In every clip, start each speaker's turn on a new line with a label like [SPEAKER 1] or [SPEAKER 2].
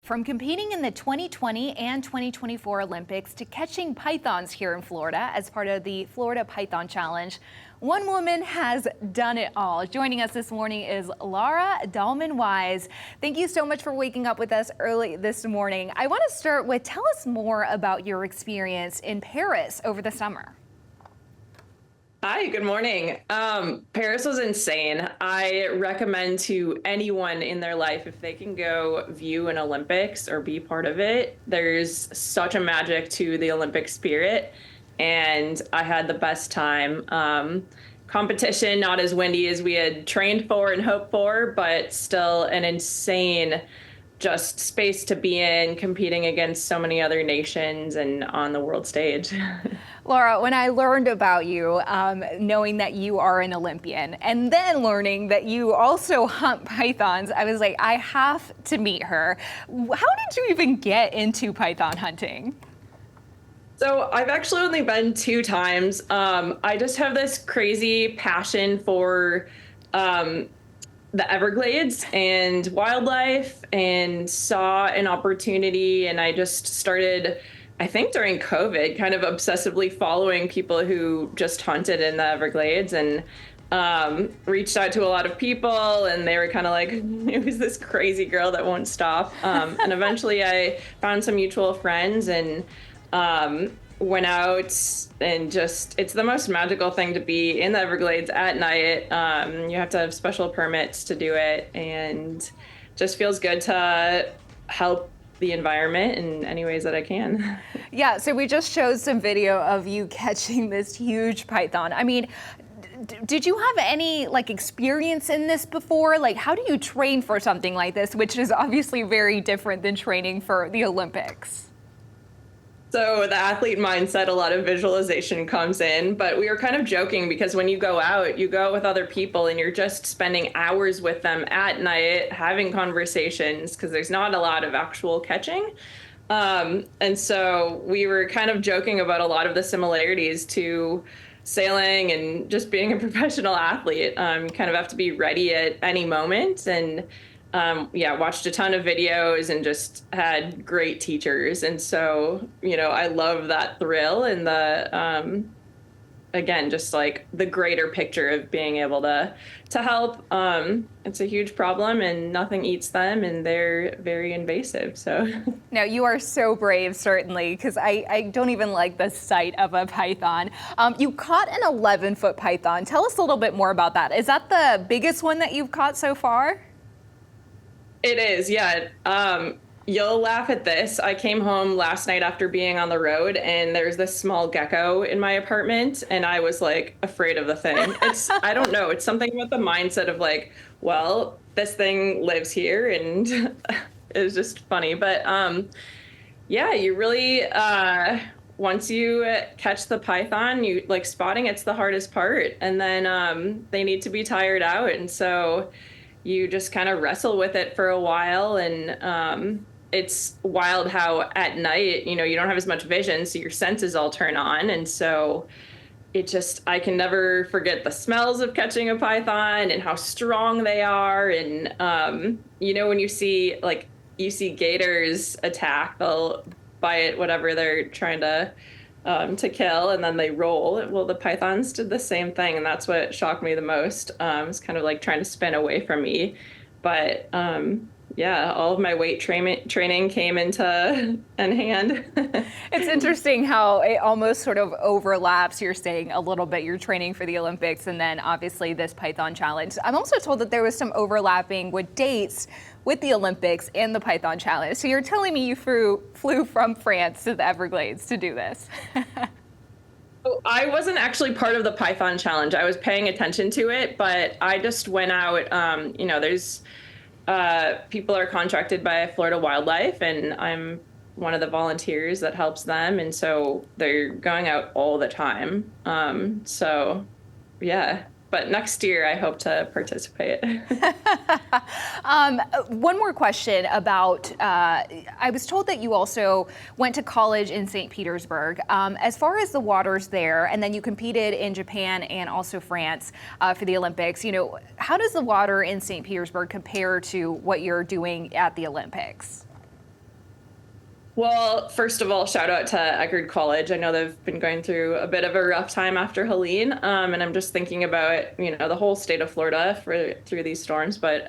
[SPEAKER 1] From competing in the 2020 and 2024 Olympics to catching pythons here in Florida as part of the Florida Python Challenge, one woman has done it all. Joining us this morning is Lara Dallman-Weiss. Thank you so much for waking up with us early this morning. I want to start with, tell us more about your experience in Paris over the summer.
[SPEAKER 2] Hi, good morning. Paris was insane. I recommend to anyone in their life, if they can go view an Olympics or be part of it, there's such a magic to the Olympic spirit, and I had the best time. Competition, not as windy as we had trained for and hoped for, but still an insane just space to be in, competing against so many other nations and on the world stage.
[SPEAKER 1] Lara, when I learned about you, knowing that you are an Olympian, and then learning that you also hunt pythons, I was like, I have to meet her. How did you even get into python hunting?
[SPEAKER 2] So I've actually only been 2 times. I just have this crazy passion for the Everglades and wildlife, and saw an opportunity, and I just started, I think during COVID, kind of obsessively following people who just hunted in the Everglades, and reached out to a lot of people, and they were kind of like, who's this crazy girl that won't stop? And eventually I found some mutual friends and went out, and just, it's the most magical thing to be in the Everglades at night. You have to have special permits to do it, and just feels good to help the environment in any ways that I can.
[SPEAKER 1] Yeah, so we just showed some video of you catching this huge python. I mean, did you have any experience in this before? Like, how do you train for something like this, which is obviously very different than training for the Olympics?
[SPEAKER 2] So the athlete mindset, a lot of visualization comes in, but we were kind of joking because when you go out with other people and you're just spending hours with them at night, having conversations, because there's not a lot of actual catching. And so we were kind of joking about a lot of the similarities to sailing and just being a professional athlete. You kind of have to be ready at any moment, and watched a ton of videos and just had great teachers. And so, I love that thrill and the, again, just like the greater picture of being able to help. It's a huge problem, and nothing eats them, and they're very invasive. So
[SPEAKER 1] now, you are so brave, certainly, because I don't even like the sight of a python. You caught an 11-foot python. Tell us a little bit more about that. Is that the biggest one that you've caught so far?
[SPEAKER 2] It is, yeah. You'll laugh at this. I came home last night after being on the road, and there's this small gecko in my apartment, and I was like afraid of the thing. I don't know, it's something about the mindset of like, well, this thing lives here, and it was just funny. But yeah, you really, once you catch the python, you like spotting, it's the hardest part. And then they need to be tired out. And so you just kind of wrestle with it for a while, and it's wild how at night, you don't have as much vision, so your senses all turn on. And so I can never forget the smells of catching a python and how strong they are. And, when you see gators attack, they'll bite whatever they're trying to kill, and then they roll. Well, the pythons did the same thing, and that's what shocked me the most. It's kind of like trying to spin away from me. But all of my weight training came into hand.
[SPEAKER 1] It's interesting how it almost sort of overlaps. You're saying a little bit you're training for the Olympics, and then obviously this Python Challenge. I'm also told that there was some overlapping with dates with the Olympics and the Python Challenge. So you're telling me you flew from France to the Everglades to do this?
[SPEAKER 2] I wasn't actually part of the Python Challenge. I was paying attention to it, but I just went out. There's people are contracted by Florida Wildlife, and I'm one of the volunteers that helps them. And so they're going out all the time. Yeah. But next year, I hope to participate.
[SPEAKER 1] One more question about, I was told that you also went to college in St. Petersburg. As far as the waters there, and then you competed in Japan and also France for the Olympics, how does the water in St. Petersburg compare to what you're doing at the Olympics?
[SPEAKER 2] Well, first of all, shout out to Eckerd College. I know they've been going through a bit of a rough time after Helene, and I'm just thinking about, the whole state of Florida through these storms. But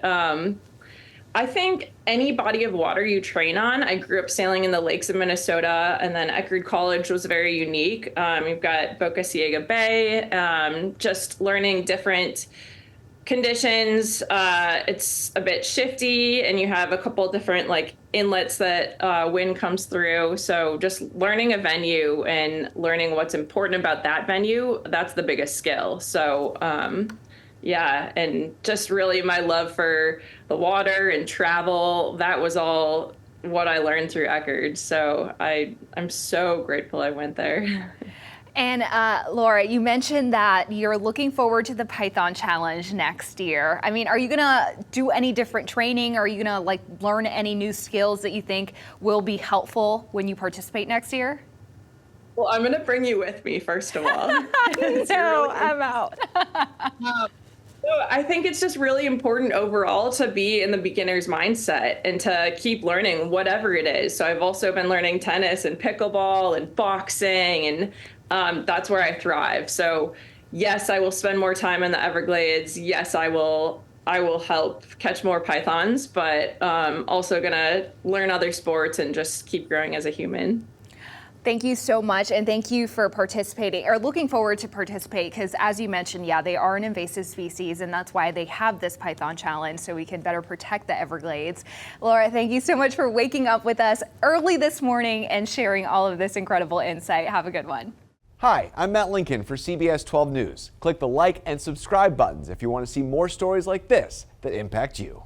[SPEAKER 2] I think any body of water you train on, I grew up sailing in the lakes of Minnesota, and then Eckerd College was very unique. You've got Boca Ciega Bay, just learning different conditions. It's a bit shifty, and you have a couple different inlets that wind comes through. So just learning a venue and learning what's important about that venue, that's the biggest skill. So yeah, and just really my love for the water and travel, that was all what I learned through Eckerd. So I'm so grateful I went there.
[SPEAKER 1] And Laura, you mentioned that you're looking forward to the Python Challenge next year. I mean, are you gonna do any different training? Are you gonna learn any new skills that you think will be helpful when you participate next year?
[SPEAKER 2] Well, I'm gonna bring you with me, first of all.
[SPEAKER 1] No, I'm out.
[SPEAKER 2] So I think it's just really important overall to be in the beginner's mindset and to keep learning whatever it is. So I've also been learning tennis and pickleball and boxing, and that's where I thrive. So yes, I will spend more time in the Everglades. Yes, I will help catch more pythons, but also gonna learn other sports and just keep growing as a human.
[SPEAKER 1] Thank you so much, and thank you for participating, or looking forward to participate, because as you mentioned, yeah, they are an invasive species, and that's why they have this Python Challenge, so we can better protect the Everglades. Laura, thank you so much for waking up with us early this morning and sharing all of this incredible insight. Have a good one.
[SPEAKER 3] Hi, I'm Matt Lincoln for CBS 12 News. Click the like and subscribe buttons if you want to see more stories like this that impact you.